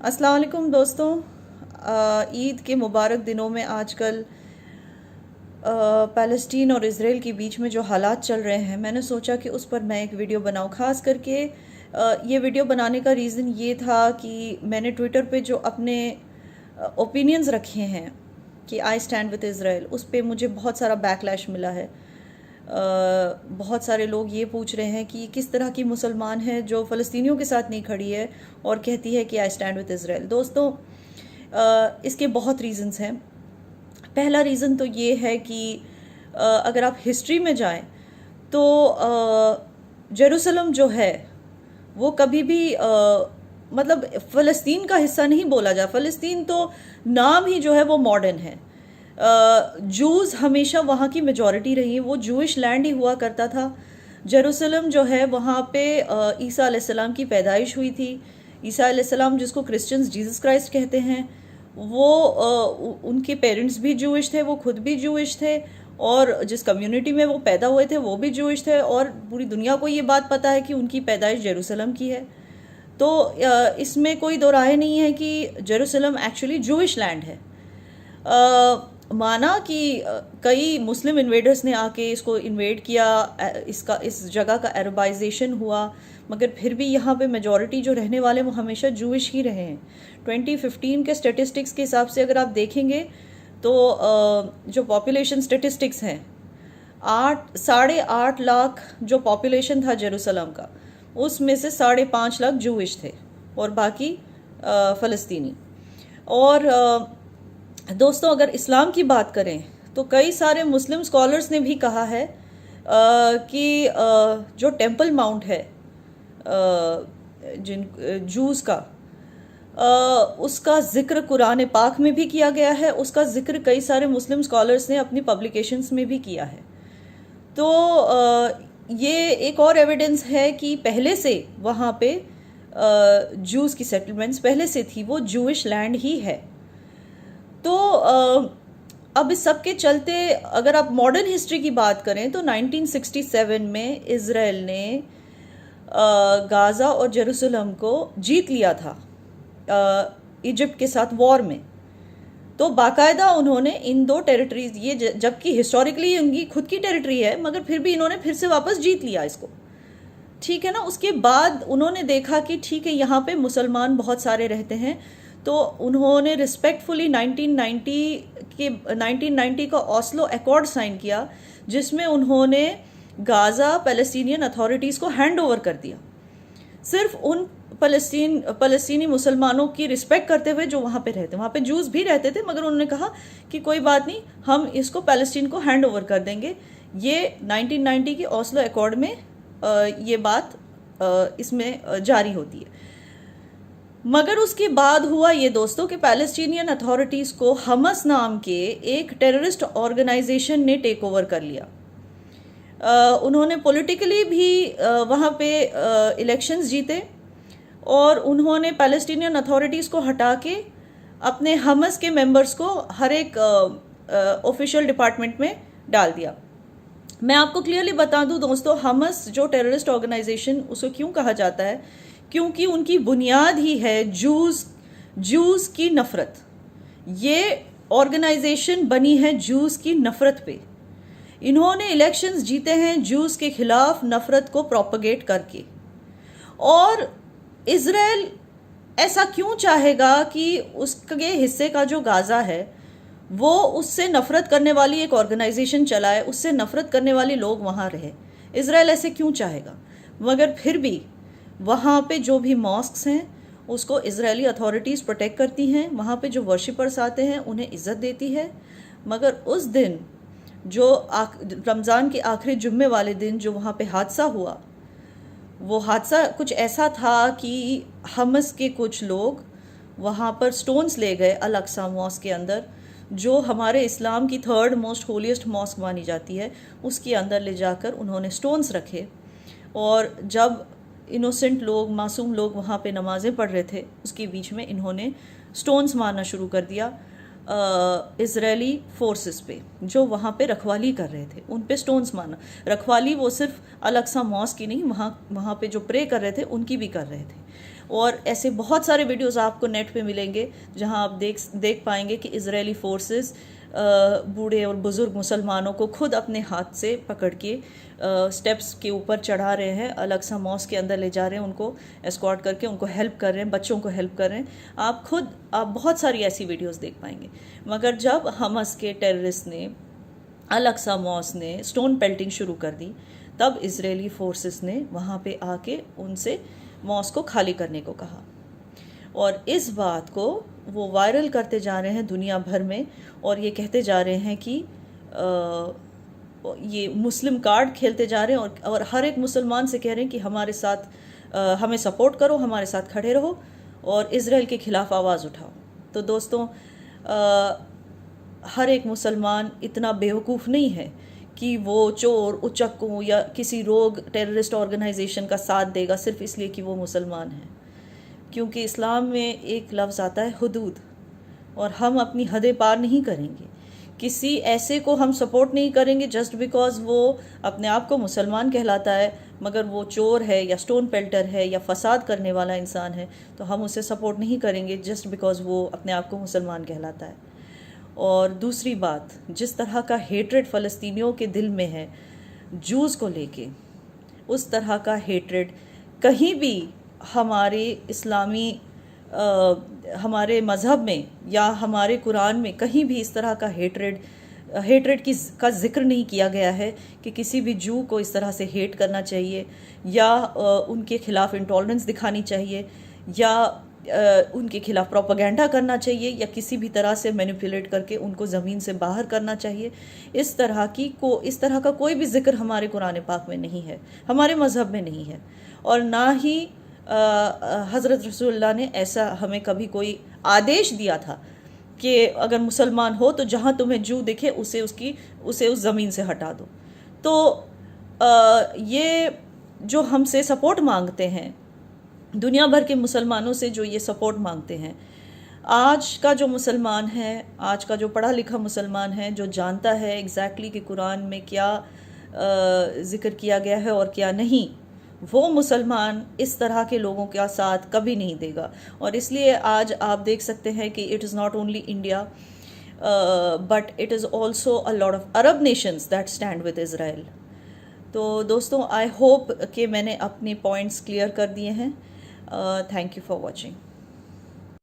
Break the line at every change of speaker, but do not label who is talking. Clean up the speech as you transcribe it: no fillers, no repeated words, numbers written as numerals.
अस्सलाम वालेकुम दोस्तों। ईद के मुबारक दिनों में आजकल फ़लस्तीन और इसराइल के बीच में जो हालात चल रहे हैं, मैंने सोचा कि उस पर मैं एक वीडियो बनाऊं। ख़ास करके ये वीडियो बनाने का रीज़न ये था कि मैंने ट्विटर पे जो अपने ओपिनियंस रखे हैं कि आई स्टैंड विद इसराइल, उस पे मुझे बहुत सारा बैकलैश मिला है। बहुत सारे लोग ये पूछ रहे हैं कि किस तरह की मुसलमान है जो फ़लस्तीनियों के साथ नहीं खड़ी है और कहती है कि आई स्टैंड विद इसराइल। दोस्तों, इसके बहुत रीज़न्स हैं। पहला रीज़न तो ये है कि अगर आप हिस्ट्री में जाएं तो जेरूसलम जो है वो कभी भी मतलब फ़लस्तीन का हिस्सा नहीं बोला जा। फ़लस्तीन तो नाम ही जो है वो मॉडर्न है। जूस हमेशा वहाँ की मेजॉरिटी रही, वो जूइश लैंड ही हुआ करता था। जेरूसलम जो है वहाँ पे ईसा अलैहिस्सलाम की पैदाइश हुई थी। ईसा अलैहिस्सलाम जिसको क्रिश्चियंस जीसस क्राइस्ट कहते हैं, वो उनके पेरेंट्स भी जूइश थे, वो खुद भी जूइश थे, और जिस कम्युनिटी में वो पैदा हुए थे वो भी जूइश थे, और पूरी दुनिया को ये बात पता है कि उनकी पैदाइश जेरूसलम की है। तो इसमें कोई दो राय नहीं है कि जेरूसलम एक्चुअली जूइश लैंड है। माना कि कई मुस्लिम इन्वेडर्स ने आके इसको इन्वेड किया, इस जगह का अरबाइजेशन हुआ, मगर फिर भी यहाँ पे मेजॉरिटी जो रहने वाले वो हमेशा जूइश ही रहे हैं। 2015 के स्टेटिस्टिक्स के हिसाब से अगर आप देखेंगे तो जो पॉपुलेशन स्टेटिस्टिक्स हैं, 8.5 लाख जो पॉपुलेशन था जेरूसलम का, उसमें से 5.5 लाख जूइश थे और बाकी फ़लस्तीनी। और दोस्तों, अगर इस्लाम की बात करें तो कई सारे मुस्लिम स्कॉलर्स ने भी कहा है कि जो टेंपल माउंट है जिन जूस का, उसका जिक्र कुरान पाक में भी किया गया है। उसका जिक्र कई सारे मुस्लिम स्कॉलर्स ने अपनी पब्लिकेशंस में भी किया है। तो ये एक और एविडेंस है कि पहले से वहाँ पे जूस की सेटलमेंट्स पहले से थी, वो जूइश लैंड ही है। तो अब इस सब के चलते अगर आप मॉडर्न हिस्ट्री की बात करें तो 1967 में इसराइल ने गाज़ा और जेरूसलम को जीत लिया था इजिप्ट के साथ वॉर में। तो बाकायदा उन्होंने इन दो टेरिटरीज, ये जबकि हिस्टोरिकली उनकी खुद की टेरिटरी है, मगर फिर भी इन्होंने फिर से वापस जीत लिया इसको, ठीक है ना। उसके बाद उन्होंने देखा कि ठीक है, यहाँ पे मुसलमान बहुत सारे रहते हैं, तो उन्होंने रिस्पेक्टफुली 1990 का ओस्लो अकॉर्ड साइन किया, जिसमें उन्होंने गाज़ा पैलेस्टीनियन अथॉरिटीज़ को हैंड ओवर कर दिया, सिर्फ उन फ़लस्तीनी मुसलमानों की रिस्पेक्ट करते हुए जो वहाँ पे रहते। वहाँ पे जूस भी रहते थे, मगर उन्होंने कहा कि कोई बात नहीं, हम इसको पैलेस्टीन को हैंड ओवर कर देंगे। ये 1990 के ओस्लो अकॉर्ड में ये बात इसमें जारी होती है। मगर उसके बाद हुआ ये दोस्तों कि पैलेस्टीनियन अथॉरिटीज़ को हमस नाम के एक टेररिस्ट ऑर्गेनाइजेशन ने टेक ओवर कर लिया। उन्होंने पॉलिटिकली भी वहाँ पे इलेक्शंस जीते, और उन्होंने पैलेस्टीनियन अथॉरिटीज़ को हटा के अपने हमस के मेंबर्स को हर एक ऑफिशियल डिपार्टमेंट में डाल दिया। मैं आपको क्लियरली बता दूं दोस्तों, हमस जो टेररिस्ट ऑर्गेनाइजेशन, उसको क्यों कहा जाता है, क्योंकि उनकी बुनियाद ही है जूस की नफ़रत। ये ऑर्गेनाइजेशन बनी है जूस की नफ़रत पे। इन्होंने इलेक्शंस जीते हैं जूस के खिलाफ नफ़रत को प्रोपगेट करके। और इज़राइल ऐसा क्यों चाहेगा कि उसके हिस्से का जो गाज़ा है वो उससे नफ़रत करने वाली एक ऑर्गेनाइजेशन चलाए, उससे नफ़रत करने वाले लोग वहाँ रहे? इज़राइल ऐसे क्यों चाहेगा? मगर फिर भी वहाँ पे जो भी मॉस्क्स हैं उसको इज़राइली अथॉरिटीज़ प्रोटेक्ट करती हैं, वहाँ पे जो वर्शिपर्स आते हैं उन्हें इज़्ज़त देती है। मगर उस दिन जो रमज़ान के आखिरी जुम्मे वाले दिन जो वहाँ पे हादसा हुआ, वो हादसा कुछ ऐसा था कि हमस के कुछ लोग वहाँ पर स्टोन्स ले गए अल अक्सा मॉस्क के अंदर, जो हमारे इस्लाम की 3rd मोस्ट होलीस्ट मॉस्क मानी जाती है, उसके अंदर ले जाकर उन्होंने स्टोन्स रखे। और जब इनोसेंट लोग, मासूम लोग वहाँ पे नमाज़ें पढ़ रहे थे, उसके बीच में इन्होंने स्टोन्स मारना शुरू कर दिया इज़राइली फोर्सेस पे जो वहाँ पे रखवाली कर रहे थे, उन पे स्टोन्स मारना। रखवाली वो सिर्फ अल अक्सा मॉस्क की नहीं, वहाँ पे जो प्रे कर रहे थे उनकी भी कर रहे थे। और ऐसे बहुत सारे वीडियोस आपको नेट पे मिलेंगे जहां आप देख पाएंगे कि इजरायली फोर्सेस बूढ़े और बुज़ुर्ग मुसलमानों को खुद अपने हाथ से पकड़ के स्टेप्स के ऊपर चढ़ा रहे हैं, अलग सा मॉस्क के अंदर ले जा रहे हैं, उनको एस्कॉर्ट करके उनको हेल्प कर रहे हैं, बच्चों को हेल्प कर रहे हैं। आप बहुत सारी ऐसी वीडियोस देख पाएंगे। मगर जब हमस के टेररिस्ट ने, अलग सा मॉस्क ने स्टोन पेल्टिंग शुरू कर दी, तब इजरायली फोर्सेस ने वहाँ पे आके उनसे मॉस्क को खाली करने को कहा। और इस बात को वो वायरल करते जा रहे हैं दुनिया भर में, और ये कहते जा रहे हैं कि ये मुस्लिम कार्ड खेलते जा रहे हैं, और हर एक मुसलमान से कह रहे हैं कि हमारे साथ हमें सपोर्ट करो, हमारे साथ खड़े रहो और इज़राइल के ख़िलाफ़ आवाज़ उठाओ। तो दोस्तों, हर एक मुसलमान इतना बेवकूफ़ नहीं है कि वो चोर, उचक्कों या किसी रोग टेररिस्ट ऑर्गेनाइजेशन का साथ देगा सिर्फ इसलिए कि वो मुसलमान है। क्योंकि इस्लाम में एक लफ्ज़ आता है हुदूद, और हम अपनी हदें पार नहीं करेंगे। किसी ऐसे को हम सपोर्ट नहीं करेंगे जस्ट बिकॉज वो अपने आप को मुसलमान कहलाता है, मगर वो चोर है या स्टोन पेल्टर है या फसाद करने वाला इंसान है, तो हम उसे सपोर्ट नहीं करेंगे जस्ट बिकॉज वो अपने आप को मुसलमान कहलाता है। और दूसरी बात, जिस तरह का हेट्रेड फ़लस्तीनियों के दिल में है जूस को लेके, उस तरह का हेट्रेड कहीं भी हमारे इस्लामी हमारे मज़हब में या हमारे कुरान में कहीं भी इस तरह का हेट्रेड का जिक्र नहीं किया गया है कि किसी भी जू को इस तरह से हेट करना चाहिए या उनके खिलाफ़ इंटॉलरेंस दिखानी चाहिए या उनके खिलाफ़ प्रोपेगेंडा करना चाहिए या किसी भी तरह से मैनिपुलेट करके उनको ज़मीन से बाहर करना चाहिए। इस तरह का कोई भी जिक्र हमारे कुरान पाक में नहीं है, हमारे मज़हब में नहीं है, और ना ही हज़रत रसूलुल्लाह ने ऐसा हमें कभी कोई आदेश दिया था कि अगर मुसलमान हो तो जहाँ तुम्हें जू दिखे उसे उस ज़मीन से हटा दो। तो ये जो हमसे सपोर्ट मांगते हैं, दुनिया भर के मुसलमानों से जो ये सपोर्ट मांगते हैं, आज का जो मुसलमान है, आज का जो पढ़ा लिखा मुसलमान है, जो जानता है एग्जैक्टली कि कुरान में क्या ज़िक्र किया गया है और क्या नहीं, वो मुसलमान इस तरह के लोगों का साथ कभी नहीं देगा। और इसलिए आज आप देख सकते हैं कि it is not only India but it is also a lot of Arab Nations that stand with Israel. तो दोस्तों, आई होप कि मैंने अपने पॉइंट्स क्लियर कर दिए हैं। Thank you for watching.